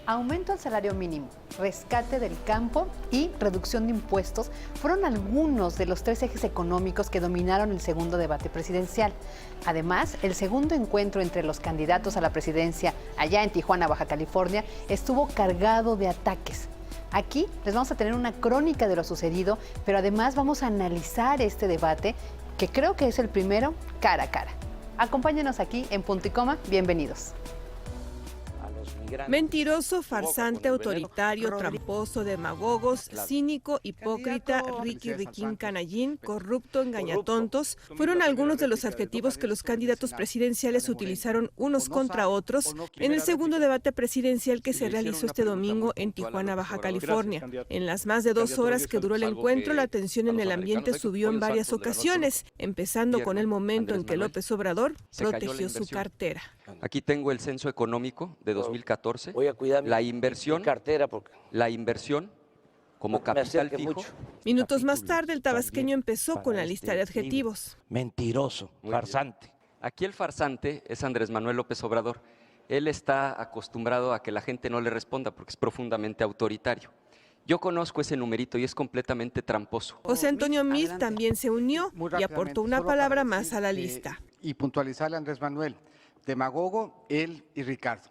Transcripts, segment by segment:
Aumento al salario mínimo, rescate del campo y reducción de impuestos fueron algunos de los 3 ejes económicos que dominaron el segundo debate presidencial. Además, el segundo encuentro entre los candidatos a la presidencia allá en Tijuana, Baja California, estuvo cargado de ataques. Aquí les vamos a tener una crónica de lo sucedido, pero además vamos a analizar este debate, que creo que es el primero cara a cara. Acompáñenos aquí en Punto y Coma. Bienvenidos. Mentiroso, farsante, autoritario, tramposo, demagogos, cínico, hipócrita, riquín canallín, corrupto, engañatontos, fueron algunos de los adjetivos que los candidatos presidenciales utilizaron unos contra otros en el segundo debate presidencial que se realizó este domingo en Tijuana, Baja California. En las más de 2 horas que duró el encuentro, la tensión en el ambiente subió en varias ocasiones, empezando con el momento en que López Obrador protegió su cartera. Aquí tengo el censo económico de 2014. Voy a cuidar la inversión, mi cartera porque la inversión como capital fijo. Mucho. Minutos más tarde, el tabasqueño empezó con la lista de adjetivos. Mentiroso, farsante. Aquí el farsante es Andrés Manuel López Obrador. Él está acostumbrado a que la gente no le responda porque es profundamente autoritario. Yo conozco ese numerito y es completamente tramposo. José Antonio Meade también se unió y aportó una palabra más a la lista. Y puntualizarle a Andrés Manuel, demagogo, él y Ricardo.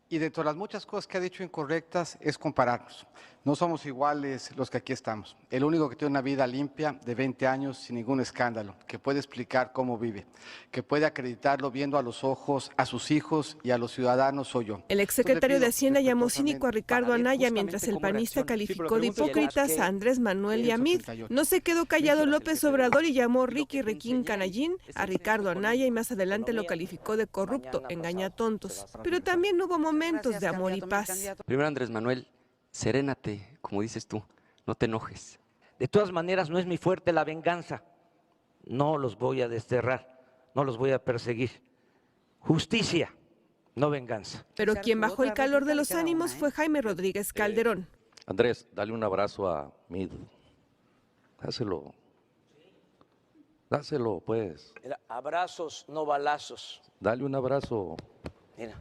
Y dentro de las muchas cosas que ha dicho incorrectas es compararnos. No somos iguales los que aquí estamos. El único que tiene una vida limpia de 20 años sin ningún escándalo, que puede explicar cómo vive, que puede acreditarlo viendo a los ojos a sus hijos y a los ciudadanos soy yo. El exsecretario de Hacienda llamó cínico a Ricardo Anaya, mientras el panista calificó de hipócritas a Andrés Manuel y a Meade. No se quedó callado López Obrador y llamó riquín canallín a Ricardo Anaya y más adelante lo calificó de corrupto, engañatontos. Pero también hubo momentos de amor y paz. Primero, Andrés Manuel, serénate, como dices tú, no te enojes. De todas maneras, no es mi fuerte la venganza. No los voy a desterrar, no los voy a perseguir. Justicia, no venganza. Pero quien bajó el calor de los ánimos fue Jaime Rodríguez Calderón. Andrés, dale un abrazo a Meade. Dáselo. Dáselo, pues. Mira, abrazos, no balazos. Dale un abrazo. Mira.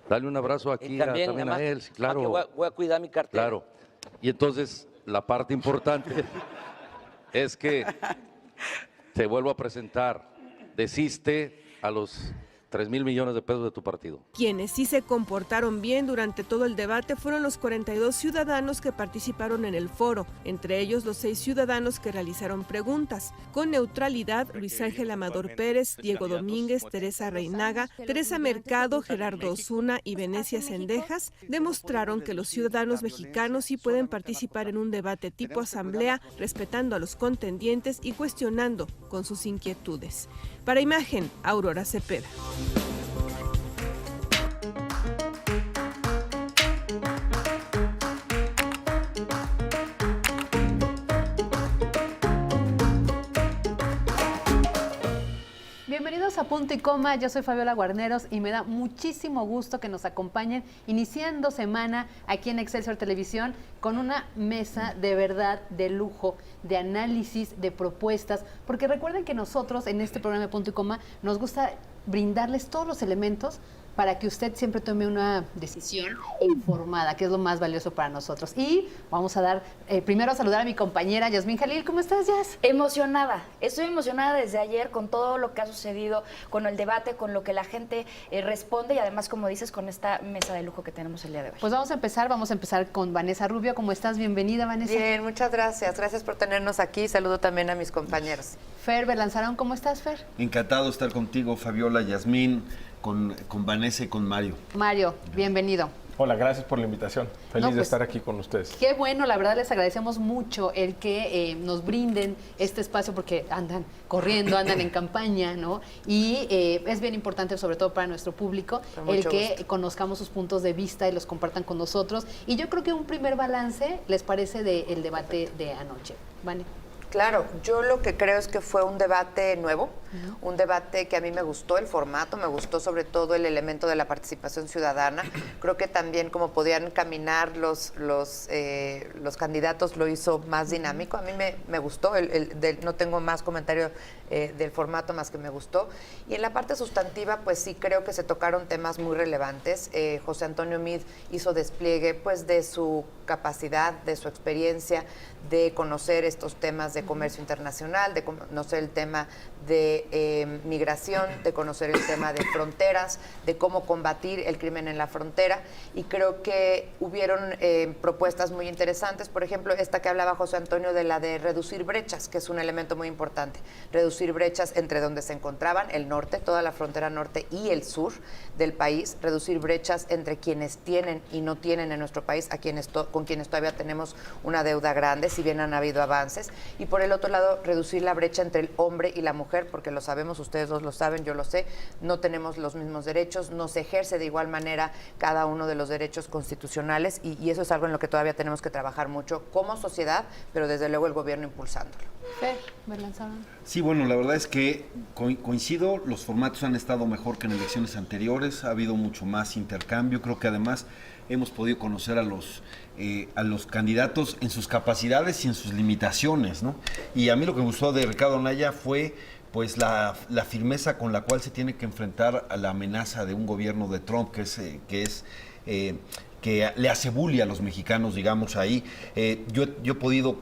Dale un abrazo aquí también a él, sí, claro. Voy a cuidar mi cartera. Claro. Y entonces, la parte importante es que te vuelvo a presentar. Desiste a los 3,000 millones de pesos de tu partido. Quienes sí se comportaron bien durante todo el debate fueron los 42 ciudadanos que participaron en el foro, entre ellos los 6 ciudadanos que realizaron preguntas. Con neutralidad, Luis Ángel Amador Pérez, Diego Domínguez, Teresa Reinaga, Teresa Mercado, Gerardo Osuna y Venecia Cendejas demostraron que los ciudadanos mexicanos sí pueden participar en un debate tipo asamblea, respetando a los contendientes y cuestionando con sus inquietudes. Para Imagen, Aurora Cepeda. Bienvenidos a Punto y Coma, yo soy Fabiola Guarneros y me da muchísimo gusto que nos acompañen iniciando semana aquí en Excelsior Televisión con una mesa de verdad de lujo, de análisis, de propuestas, porque recuerden que nosotros en este programa de Punto y Coma nos gusta brindarles todos los elementos para que usted siempre tome una decisión informada, que es lo más valioso para nosotros. Y vamos a dar, primero a saludar a mi compañera Yasmín Jalil. ¿Cómo estás, Yas? Emocionada. Estoy emocionada desde ayer con todo lo que ha sucedido, con el debate, con lo que la gente responde y además, como dices, con esta mesa de lujo que tenemos el día de hoy. Pues vamos a empezar con Vanessa Rubio. ¿Cómo estás? Bienvenida, Vanessa. Bien, muchas gracias. Gracias por tenernos aquí. Saludo también a mis compañeros. Fer Belanzarón, ¿cómo estás, Fer? Encantado de estar contigo, Fabiola, Yasmín, con Vanessa y con Mario. Mario, bienvenido. Hola, gracias por la invitación. Feliz de estar aquí con ustedes. Qué bueno, la verdad les agradecemos mucho el que nos brinden este espacio porque andan corriendo, andan en campaña, ¿no? Y es bien importante, sobre todo para nuestro público, el que conozcamos sus puntos de vista y los compartan con nosotros. Y yo creo que un primer balance les parece del debate de anoche, ¿vale? Claro, yo lo que creo es que fue un debate nuevo, un debate que a mí me gustó el formato, me gustó sobre todo el elemento de la participación ciudadana. Creo que también como podían caminar los candidatos lo hizo más dinámico. A mí me gustó, no tengo más comentario del formato más que me gustó. Y en la parte sustantiva, pues sí creo que se tocaron temas muy relevantes. José Antonio Meade hizo despliegue pues de su capacidad, de su experiencia, de conocer estos temas de comercio internacional, de conocer el tema de migración, de conocer el tema de fronteras, de cómo combatir el crimen en la frontera, y creo que hubieron propuestas muy interesantes, por ejemplo, esta que hablaba José Antonio de la de reducir brechas, que es un elemento muy importante, reducir brechas entre donde se encontraban el norte, toda la frontera norte y el sur del país, reducir brechas entre quienes tienen y no tienen en nuestro país, con quienes todavía tenemos una deuda grande, si bien han habido avances, y por el otro lado, reducir la brecha entre el hombre y la mujer, porque lo sabemos, ustedes dos lo saben, yo lo sé, no tenemos los mismos derechos, no se ejerce de igual manera cada uno de los derechos constitucionales, y eso es algo en lo que todavía tenemos que trabajar mucho como sociedad, pero desde luego el gobierno impulsándolo. Sí, bueno, la verdad es que coincido, los formatos han estado mejor que en elecciones anteriores, ha habido mucho más intercambio, creo que además hemos podido conocer a los candidatos en sus capacidades y en sus limitaciones, ¿no? Y a mí lo que me gustó de Ricardo Anaya fue pues la firmeza con la cual se tiene que enfrentar a la amenaza de un gobierno de Trump que le hace bully a los mexicanos, digamos, ahí. Yo he podido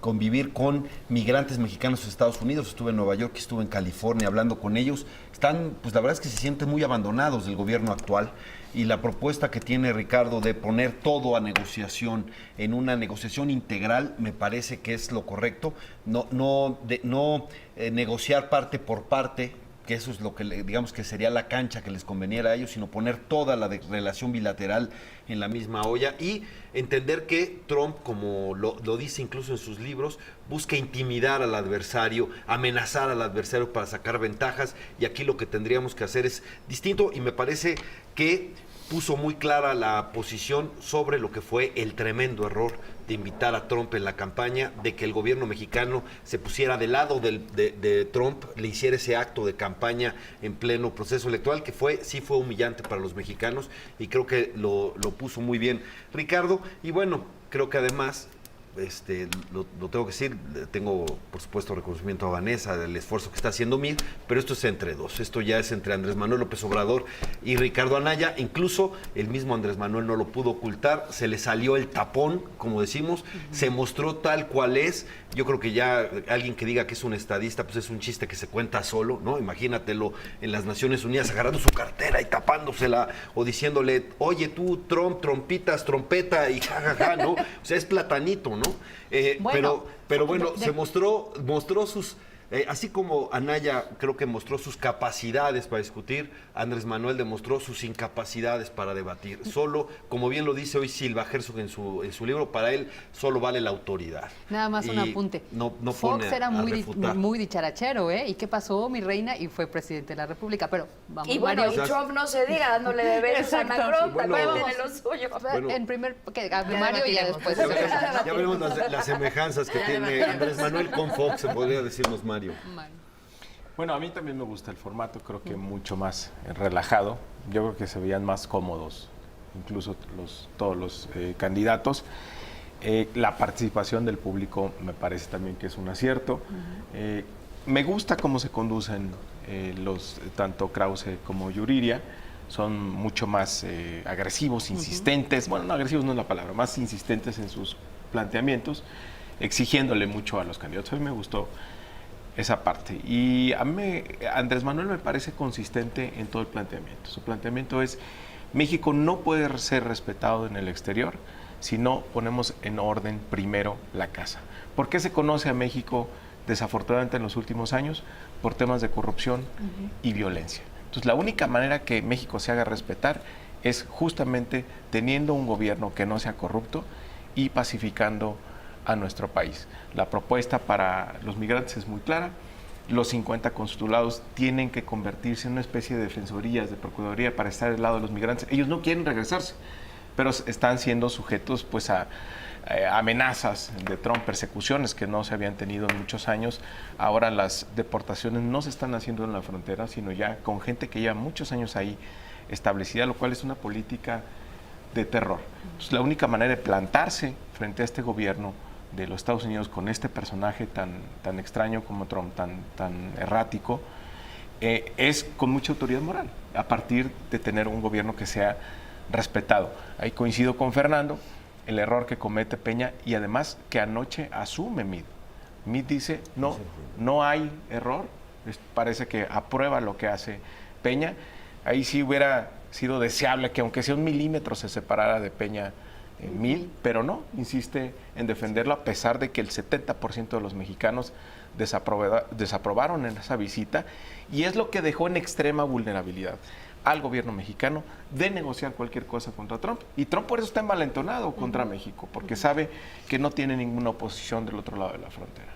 convivir con migrantes mexicanos en Estados Unidos, estuve en Nueva York, estuve en California hablando con ellos. Están, pues la verdad es que se sienten muy abandonados del gobierno actual, y la propuesta que tiene Ricardo de poner todo a negociación, en una negociación integral, me parece que es lo correcto, no negociar parte por parte, que eso es lo que digamos que sería la cancha que les conveniera a ellos, sino poner toda la relación bilateral en la misma olla, y entender que Trump, como lo dice incluso en sus libros, busca intimidar al adversario, amenazar al adversario para sacar ventajas, y aquí lo que tendríamos que hacer es distinto, y me parece que puso muy clara la posición sobre lo que fue el tremendo error de invitar a Trump en la campaña, de que el gobierno mexicano se pusiera del lado de Trump, le hiciera ese acto de campaña en pleno proceso electoral, que sí fue humillante para los mexicanos, y creo que lo puso muy bien Ricardo. Y bueno, creo que además lo tengo que decir, tengo por supuesto reconocimiento a Vanessa del esfuerzo que está haciendo Meade, pero esto es entre dos, esto ya es entre Andrés Manuel López Obrador y Ricardo Anaya. Incluso el mismo Andrés Manuel no lo pudo ocultar, se le salió el tapón, como decimos, se mostró tal cual es. Yo creo que ya alguien que diga que es un estadista, pues es un chiste que se cuenta solo, ¿no? Imagínatelo en las Naciones Unidas agarrando su cartera y tapándosela, o diciéndole, oye tú, Trump, trompitas, trompeta, y jajaja, ¿no? O sea, es platanito, ¿no? Pero bueno, se mostró sus... así como Anaya creo que mostró sus capacidades para discutir, Andrés Manuel demostró sus incapacidades para debatir. Solo, como bien lo dice hoy Silva Herzog en su libro, para él solo vale la autoridad. Nada más un apunte. No Fox era muy dicharachero, ¿eh? ¿Y qué pasó, mi reina? Y fue presidente de la República, pero vamos, y bueno, Mario. Y Trump no se diga, dándole de besos a Macron, también tiene lo suyo. Bueno, en primer, Mario y ya después. Ya veremos las semejanzas que tiene Andrés Manuel con Fox, se podría decirnos Mario. Bueno, a mí también me gusta el formato, creo que mucho más relajado. Yo creo que se veían más cómodos, incluso todos los candidatos. La participación del público me parece también que es un acierto. Me gusta cómo se conducen tanto Krause como Yuriria. Son mucho más agresivos, insistentes. Bueno, no agresivos no es la palabra, más insistentes en sus planteamientos, exigiéndole mucho a los candidatos. A mí me gustó esa parte. Y a mí, Andrés Manuel me parece consistente en todo el planteamiento. Su planteamiento es, México no puede ser respetado en el exterior si no ponemos en orden primero la casa. ¿Por qué se conoce a México desafortunadamente en los últimos años? Por temas de corrupción y violencia. Entonces, la única manera que México se haga respetar es justamente teniendo un gobierno que no sea corrupto y pacificando a nuestro país. La propuesta para los migrantes es muy clara. Los 50 consulados tienen que convertirse en una especie de defensorías, de procuraduría para estar al lado de los migrantes. Ellos no quieren regresarse, pero están siendo sujetos pues a amenazas de Trump, persecuciones que no se habían tenido en muchos años. Ahora las deportaciones no se están haciendo en la frontera, sino ya con gente que lleva muchos años ahí establecida, lo cual es una política de terror. Pues la única manera de plantarse frente a este gobierno de los Estados Unidos con este personaje tan extraño como Trump, tan errático, es con mucha autoridad moral, a partir de tener un gobierno que sea respetado. Ahí coincido con Fernando, el error que comete Peña y además que anoche asume Meade. Meade dice, no hay error, parece que aprueba lo que hace Peña. Ahí sí hubiera sido deseable que aunque sea 1 milímetro se separara de Peña Meade, pero no, insiste en defenderlo a pesar de que el 70% de los mexicanos desaprobaron en esa visita, y es lo que dejó en extrema vulnerabilidad al gobierno mexicano de negociar cualquier cosa contra Trump. Y Trump por eso está envalentonado contra México, porque sabe que no tiene ninguna oposición del otro lado de la frontera.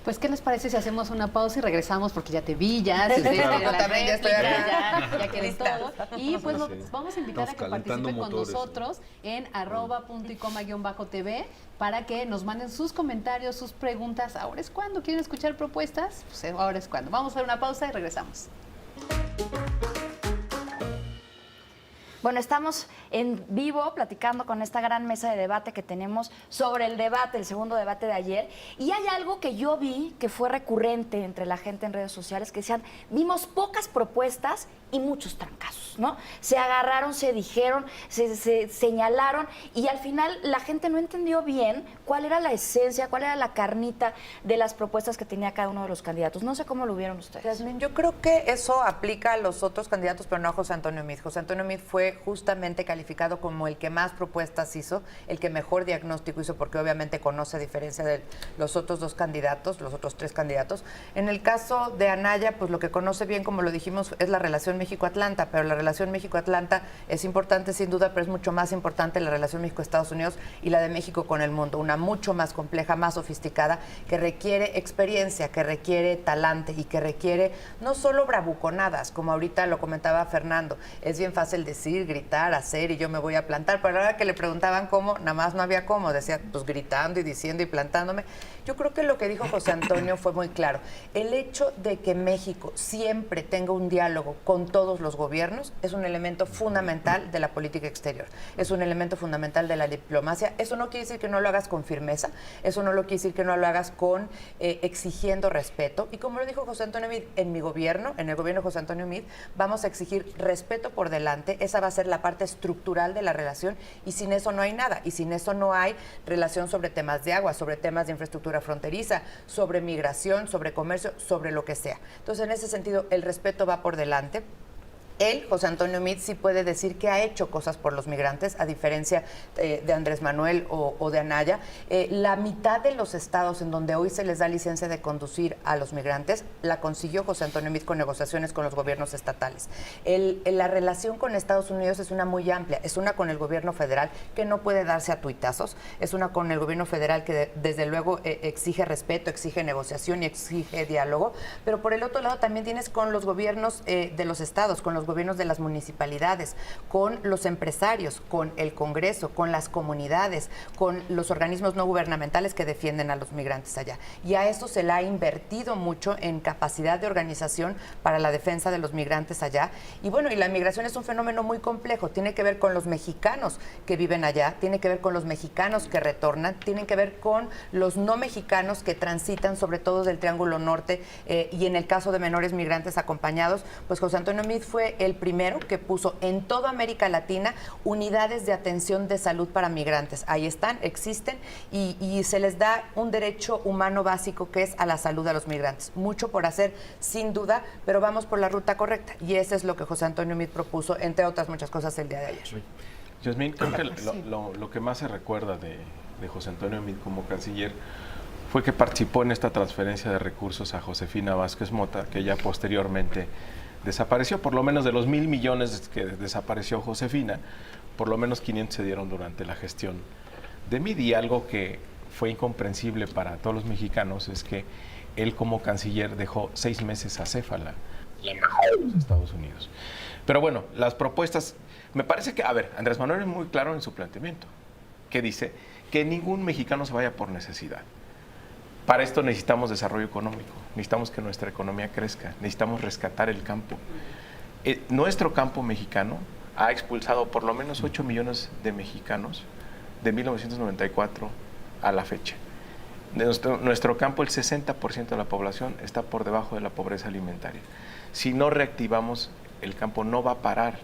Pues, ¿qué les parece si hacemos una pausa y regresamos? Porque ya te vi, ya Yo también ya estoy acá. ya quedé todo. Y pues vamos a invitar a que participen con nosotros en @puntoycoma_tv para que nos manden sus comentarios, sus preguntas. ¿Ahora es cuando? ¿Quieren escuchar propuestas? Pues ahora es cuando. Vamos a hacer una pausa y regresamos. Bueno, estamos en vivo platicando con esta gran mesa de debate que tenemos sobre el debate, el segundo debate de ayer. Y hay algo que yo vi que fue recurrente entre la gente en redes sociales, que decían, vimos pocas propuestas y muchos trancazos, ¿no? Se agarraron, se dijeron, se señalaron, y al final la gente no entendió bien cuál era la esencia, cuál era la carnita de las propuestas que tenía cada uno de los candidatos. No sé cómo lo vieron ustedes. Yasmín, yo creo que eso aplica a los otros candidatos, pero no a José Antonio Meade. José Antonio Meade fue justamente calificado como el que más propuestas hizo, el que mejor diagnóstico hizo, porque obviamente conoce, a diferencia de los otros dos candidatos, los otros tres candidatos. En el caso de Anaya, pues lo que conoce bien, como lo dijimos, es la relación México-Atlanta, pero la relación México-Atlanta es importante sin duda, pero es mucho más importante la relación México-Estados Unidos y la de México con el mundo, una mucho más compleja, más sofisticada, que requiere experiencia, que requiere talante y que requiere no solo bravuconadas, como ahorita lo comentaba Fernando. Es bien fácil decir, gritar, hacer y yo me voy a plantar, pero ahora que le preguntaban cómo, nada más no había cómo, decía pues gritando y diciendo y plantándome. Yo creo que lo que dijo José Antonio fue muy claro. El hecho de que México siempre tenga un diálogo con todos los gobiernos es un elemento fundamental de la política exterior, es un elemento fundamental de la diplomacia. Eso no quiere decir que no lo hagas con firmeza, eso no lo quiere decir que no lo hagas con exigiendo respeto. Y como lo dijo José Antonio Meade, en mi gobierno, en el gobierno de José Antonio Meade, vamos a exigir respeto por delante. Esa va a ser la parte estructural de la relación, y sin eso no hay nada, y sin eso no hay relación sobre temas de agua, sobre temas de infraestructura fronteriza, sobre migración, sobre comercio, sobre lo que sea. Entonces, en ese sentido, el respeto va por delante. Él, José Antonio Meade, sí puede decir que ha hecho cosas por los migrantes, a diferencia de Andrés Manuel o de Anaya. La mitad de los estados en donde hoy se les da licencia de conducir a los migrantes, la consiguió José Antonio Meade con negociaciones con los gobiernos estatales. La relación con Estados Unidos es una muy amplia, es una con el gobierno federal que no puede darse a tuitazos, es una con el gobierno federal que desde luego exige respeto, exige negociación y exige diálogo, pero por el otro lado también tienes con los gobiernos de los estados, con los gobiernos de las municipalidades, con los empresarios, con el Congreso, con las comunidades, con los organismos no gubernamentales que defienden a los migrantes allá. Y a eso se le ha invertido mucho en capacidad de organización para la defensa de los migrantes allá. Y bueno, y la migración es un fenómeno muy complejo, tiene que ver con los mexicanos que viven allá, tiene que ver con los mexicanos que retornan, tiene que ver con los no mexicanos que transitan, sobre todo del Triángulo Norte, y en el caso de menores migrantes acompañados, pues José Antonio Meade fue el primero que puso en toda América Latina unidades de atención de salud para migrantes. Ahí están, existen, y se les da un derecho humano básico que es a la salud a los migrantes. Mucho por hacer, sin duda, pero vamos por la ruta correcta. Y eso es lo que José Antonio Meade propuso, entre otras muchas cosas, el día de ayer. Yasmín, creo que lo que más se recuerda de José Antonio Meade como canciller fue que participó en esta transferencia de recursos a Josefina Vázquez Mota, que ya posteriormente desapareció. Por lo menos de los 1,000 millones que desapareció Josefina, por lo menos 500 se dieron durante la gestión de Meade. Y algo que fue incomprensible para todos los mexicanos es que él como canciller dejó 6 meses acéfala la embajada de los Estados Unidos. Pero bueno, las propuestas, Me parece que, a ver, Andrés Manuel es muy claro en su planteamiento, que dice que ningún mexicano se vaya por necesidad. Para esto necesitamos desarrollo económico, necesitamos que nuestra economía crezca, necesitamos rescatar el campo. Nuestro campo mexicano ha expulsado por lo menos 8 millones de mexicanos de 1994 a la fecha. De nuestro campo, el 60% de la población está por debajo de la pobreza alimentaria. Si no reactivamos el campo, no va a parar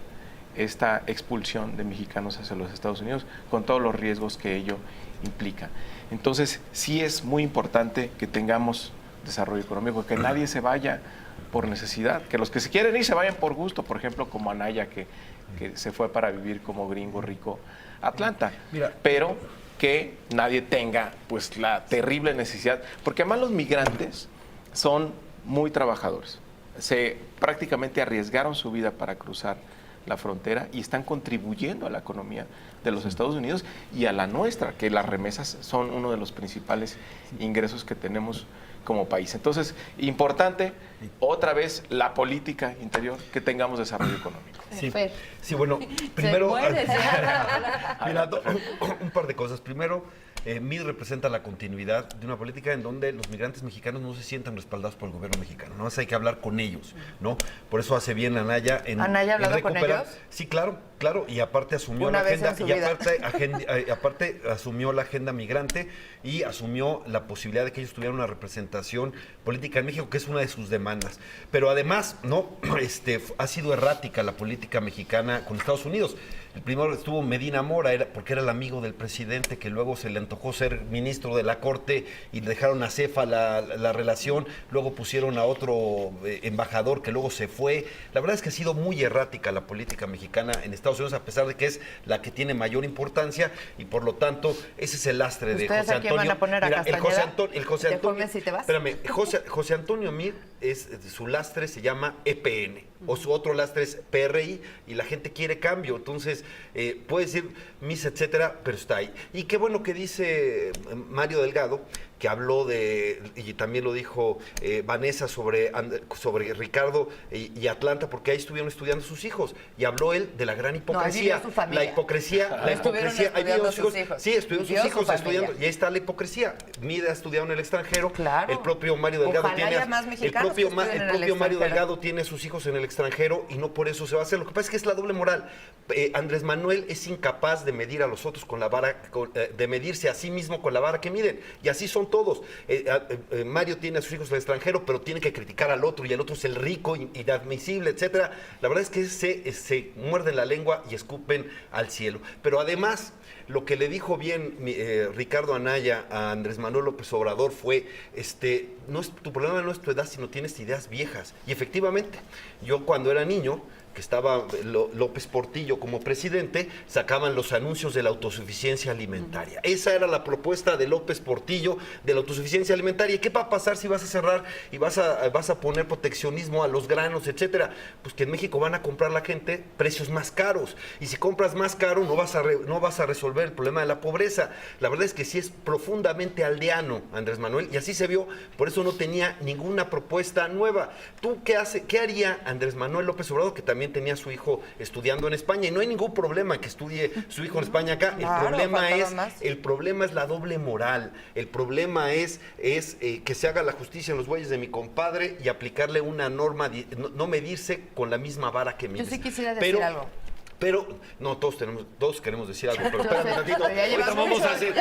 esta expulsión de mexicanos hacia los Estados Unidos, con todos los riesgos que ello implica. Entonces, sí es muy importante que tengamos desarrollo económico, que nadie se vaya por necesidad, que los que se quieren ir se vayan por gusto, por ejemplo, como Anaya, que se fue para vivir como gringo rico a Atlanta. Mira, pero que nadie tenga pues la terrible necesidad, porque además los migrantes son muy trabajadores, se prácticamente arriesgaron su vida para cruzar la frontera y están contribuyendo a la economía de los Estados Unidos y a la nuestra, que las remesas son uno de los principales ingresos que tenemos como país. Entonces, importante, otra vez, la política interior, que tengamos desarrollo económico. Sí, bueno, primero, mira, un par de cosas. Primero, MID representa la continuidad de una política en donde los migrantes mexicanos no se sientan respaldados por el gobierno mexicano. No hay que hablar con ellos, ¿no? Por eso hace bien Anaya en ¿Anaya ha hablado con ellos? Sí, claro, y aparte asumió la agenda, y aparte asumió la agenda migrante y asumió la posibilidad de que ellos tuvieran una representación política en México, que es una de sus demandas. Pero además, no, ha sido errática la política mexicana con Estados Unidos. El primero estuvo Medina Mora, porque era el amigo del presidente, que luego se le antojó ser ministro de la Corte y dejaron a Cefa la relación, luego pusieron a otro embajador que luego se fue. La verdad es que ha sido muy errática la política mexicana en Estados Unidos, a pesar de que es la que tiene mayor importancia, y por lo tanto ese es el lastre de José Antonio. Van a poner a Castañeda? El José Antonio, si te vas? espérame, José Antonio Meade, su lastre se llama EPN, o su otro lastre es PRI, y la gente quiere cambio. Entonces, puede decir mis, etcétera, pero está ahí. Y qué bueno que dice Mario Delgado, que habló y también lo dijo Vanessa sobre Ricardo y Atlanta, porque ahí estuvieron estudiando sus hijos, y habló él de la gran hipocresía. La hipocresía, ahí vieron sus hijos. Sí, estuvieron sus hijos estudiando, y ahí está la hipocresía. Mide ha estudiado en el extranjero, el propio Mario Delgado Mario Delgado tiene sus hijos en el extranjero, y no por eso se va a hacer. Lo que pasa es que es la doble moral. Andrés Manuel es incapaz de medir a los otros con la vara, de medirse a sí mismo con la vara que miden, y así son todos. Mario tiene a sus hijos en el extranjero, pero tiene que criticar al otro, y el otro es el rico, inadmisible, etcétera. La verdad es que se muerden la lengua y escupen al cielo. Pero además, lo que le dijo bien Ricardo Anaya a Andrés Manuel López Obrador fue, tu problema no es tu edad, sino tienes ideas viejas. Y efectivamente, yo cuando era niño, que estaba López Portillo como presidente, sacaban los anuncios de la autosuficiencia alimentaria. Esa era la propuesta de López Portillo, de la autosuficiencia alimentaria. ¿Y qué va a pasar si vas a cerrar y vas a poner proteccionismo a los granos, etcétera? Pues que en México van a comprar la gente precios más caros. Y si compras más caro, no vas a resolver el problema de la pobreza. La verdad es que sí es profundamente aldeano Andrés Manuel, y así se vio. Por eso no tenía ninguna propuesta nueva. ¿Qué haría Andrés Manuel López Obrador, que también tenía a su hijo estudiando en España? Y no hay ningún problema que estudie su hijo en España acá. El problema es la doble moral. El problema es que se haga la justicia en los bueyes de mi compadre y aplicarle una norma, no medirse con la misma vara que mides. Yo sí quisiera decir algo. Pero, no, todos queremos decir algo, pero espérame tantito. Ahorita vamos a hacer.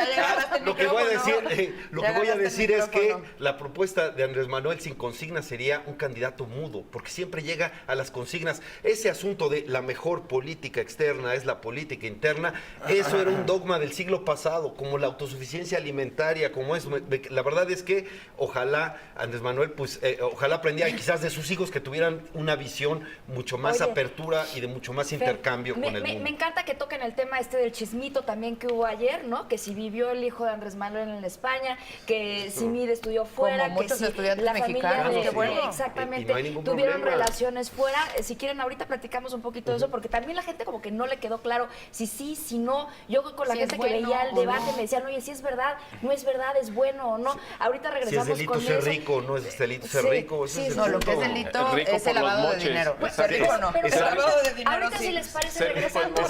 Lo que voy a decir es que la propuesta de Andrés Manuel sin consignas sería un candidato mudo, porque siempre llega a las consignas. Ese asunto de la mejor política externa es la política interna, eso era un dogma del siglo pasado, como la autosuficiencia alimentaria, como eso. La verdad es que ojalá Andrés Manuel, ojalá aprendiera, y quizás de sus hijos, que tuvieran una visión mucho más apertura y de mucho más intercambio. Me encanta que toquen el tema del chismito también que hubo ayer, ¿no? Que si vivió el hijo de Andrés Manuel en España, que si Mide estudió fuera, como muchos que si estudiantes la familia mexicanos, exactamente, tuvieron relaciones fuera. Si quieren, ahorita platicamos un poquito de eso, porque también la gente como que no le quedó claro si sí, si no. Yo con la gente que veía el debate me decían, oye, si es verdad, no es verdad, es bueno o no. Ahorita regresamos con eso. Si es delito ser rico, no es delito ser rico. No, lo que es delito es el lavado de dinero. Ser rico no. El lavado de dinero ahorita si les parece regresando.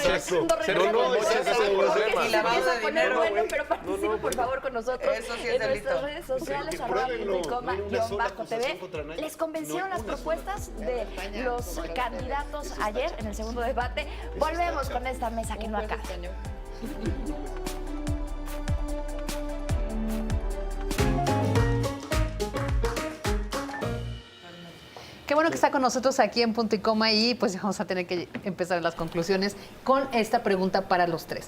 Y lavado de dinero. Bueno, pero participen por favor con nosotros en nuestras redes sociales, @puntoycoma_TV. ¿Les convencieron las propuestas de los candidatos ayer en el segundo debate? Volvemos con esta mesa que no acaba. Qué bueno que está con nosotros aquí en Punto y Coma y pues vamos a tener que empezar las conclusiones con esta pregunta para los tres.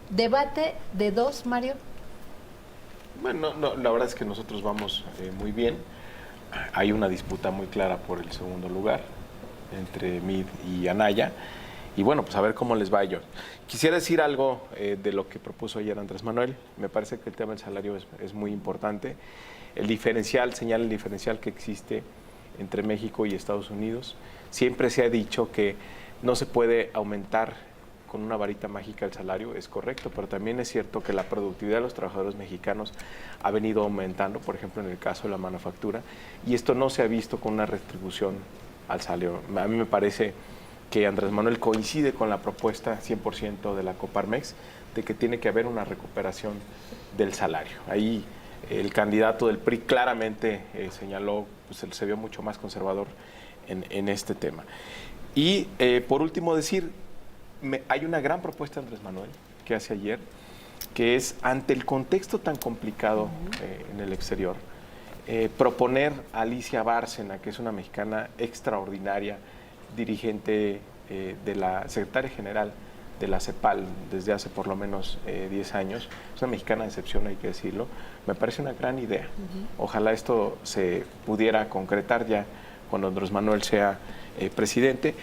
¿Debate de dos, Mario? Bueno, no, la verdad es que nosotros vamos muy bien. Hay una disputa muy clara por el segundo lugar entre Mid y Anaya. Y bueno, pues a ver cómo les va a ellos. Quisiera decir algo de lo que propuso ayer Andrés Manuel. Me parece que el tema del salario es muy importante. El diferencial, señala el diferencial que existe entre México y Estados Unidos. Siempre se ha dicho que no se puede aumentar con una varita mágica el salario, es correcto, pero también es cierto que la productividad de los trabajadores mexicanos ha venido aumentando, por ejemplo, en el caso de la manufactura, y esto no se ha visto con una retribución al salario. A mí me parece que Andrés Manuel coincide con la propuesta 100% de la Coparmex de que tiene que haber una recuperación del salario. Ahí el candidato del PRI claramente señaló, pues se vio mucho más conservador en este tema. Y por último decir, hay una gran propuesta de Andrés Manuel que hace ayer, que es ante el contexto tan complicado en el exterior, proponer a Alicia Bárcena, que es una mexicana extraordinaria, dirigente de la secretaria general de la CEPAL desde hace por lo menos 10 años, es una mexicana de excepción, hay que decirlo, me parece una gran idea. Ojalá esto se pudiera concretar ya cuando Andrés Manuel sea presidente.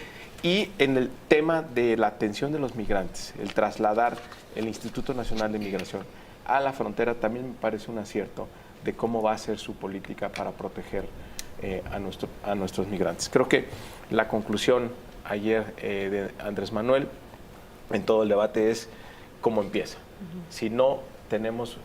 Y en el tema de la atención de los migrantes, el trasladar el Instituto Nacional de Migración a la frontera también me parece un acierto de cómo va a ser su política para proteger a nuestros migrantes. Creo que la conclusión ayer de Andrés Manuel en todo el debate es cómo empieza. Si no tenemos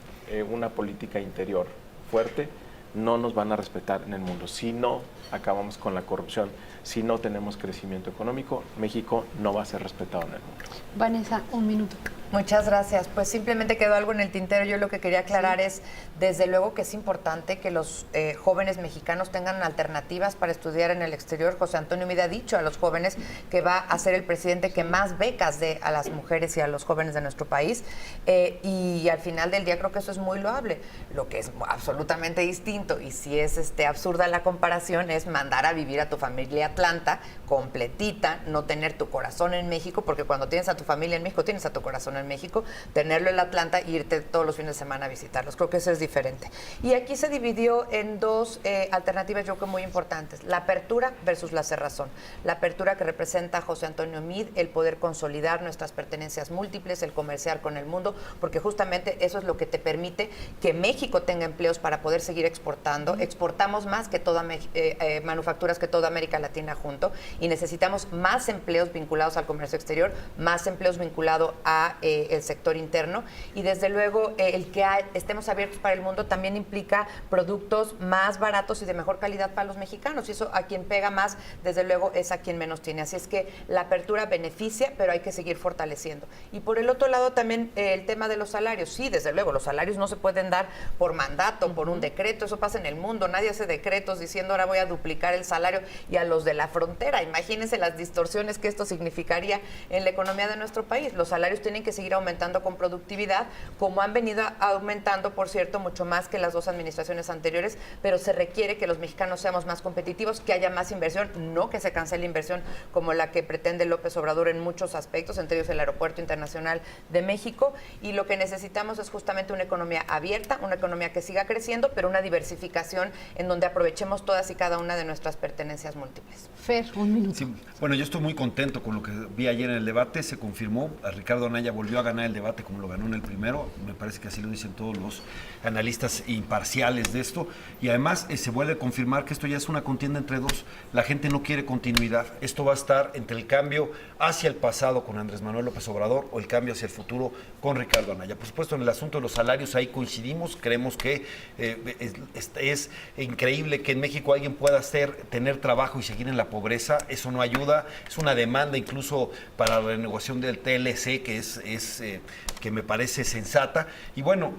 una política interior fuerte, no nos van a respetar en el mundo. Si no acabamos con la corrupción, si no tenemos crecimiento económico, México no va a ser respetado en el mundo. Vanessa, un minuto. Muchas gracias. Pues simplemente quedó algo en el tintero. Yo lo que quería aclarar es, desde luego que es importante que los jóvenes mexicanos tengan alternativas para estudiar en el exterior. José Antonio Meade ha dicho a los jóvenes que va a ser el presidente que más becas dé a las mujeres y a los jóvenes de nuestro país. Y al final del día creo que eso es muy loable. Lo que es absolutamente distinto, y si es absurda la comparación, es mandar a vivir a tu familia a Atlanta completita, no tener tu corazón en México, porque cuando tienes a tu familia en México, tienes a tu corazón en México, tenerlo en Atlanta e irte todos los fines de semana a visitarlos. Creo que eso es diferente. Y aquí se dividió en dos alternativas, yo creo, muy importantes. La apertura versus la cerrazón. La apertura que representa José Antonio Meade, el poder consolidar nuestras pertenencias múltiples, el comerciar con el mundo, porque justamente eso es lo que te permite que México tenga empleos para poder seguir exportando. Exportamos más que manufacturas que toda América Latina junto, y necesitamos más empleos vinculados al comercio exterior, más empleos vinculados a el sector interno, y desde luego el que estemos abiertos para el mundo también implica productos más baratos y de mejor calidad para los mexicanos, y eso a quien pega más, desde luego, es a quien menos tiene. Así es que la apertura beneficia, pero hay que seguir fortaleciendo. Y por el otro lado también el tema de los salarios. Sí, desde luego, los salarios no se pueden dar por mandato, por un decreto, eso pasa en el mundo, nadie hace decretos diciendo ahora voy a duplicar el salario y a los de la frontera. Imagínense las distorsiones que esto significaría en la economía de nuestro país. Los salarios tienen que seguir aumentando con productividad, como han venido aumentando, por cierto, mucho más que las dos administraciones anteriores, pero se requiere que los mexicanos seamos más competitivos, que haya más inversión, no que se cancele inversión como la que pretende López Obrador en muchos aspectos, entre ellos el Aeropuerto Internacional de México, y lo que necesitamos es justamente una economía abierta, una economía que siga creciendo, pero una diversificación en donde aprovechemos todas y cada una de nuestras pertenencias múltiples. Fer, un minuto. Sí, bueno, yo estoy muy contento con lo que vi ayer en el debate. Se confirmó, a Ricardo Anaya volvió volvió a ganar el debate como lo ganó en el primero, me parece que así lo dicen todos los analistas imparciales de esto, y además se vuelve a confirmar que esto ya es una contienda entre dos. La gente no quiere continuidad, esto va a estar entre el cambio hacia el pasado con Andrés Manuel López Obrador o el cambio hacia el futuro con Ricardo Anaya. Por supuesto, en el asunto de los salarios ahí coincidimos, creemos que es increíble que en México alguien pueda tener trabajo y seguir en la pobreza, eso no ayuda, es una demanda incluso para la renegociación del TLC que me parece sensata, y bueno,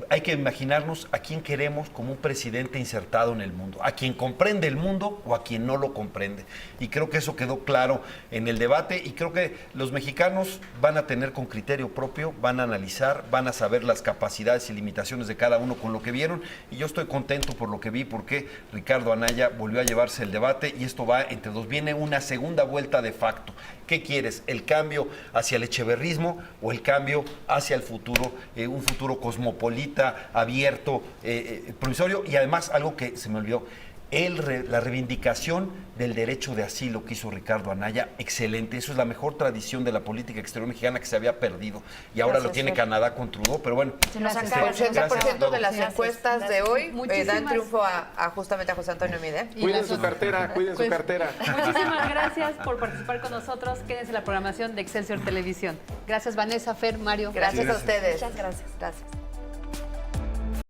hay que imaginarnos a quién queremos como un presidente insertado en el mundo, a quien comprende el mundo o a quien no lo comprende, y creo que eso quedó claro en el debate, y creo que los mexicanos van a tener con criterio propio, van a analizar, van a saber las capacidades y limitaciones de cada uno con lo que vieron, y yo estoy contento por lo que vi, porque Ricardo Anaya volvió a llevarse el debate, y esto va entre dos, viene una segunda vuelta de facto. ¿Qué quieres? ¿El cambio hacia el echeverrismo o el cambio hacia el futuro, un futuro cosmopolita, abierto, provisorio? Y además, algo que se me olvidó, la reivindicación del derecho de asilo que hizo Ricardo Anaya, excelente. Eso es la mejor tradición de la política exterior mexicana que se había perdido. Y ahora lo tiene Canadá con Trudeau, pero bueno. El 80% de las encuestas de hoy dan triunfo justamente a José Antonio Mide. Cuiden su cartera, cuiden su cartera. Muchísimas gracias por participar con nosotros. Quédense en la programación de Excelsior Televisión. Gracias, Vanessa, Fer, Mario. Gracias a ustedes. Muchas gracias. Gracias.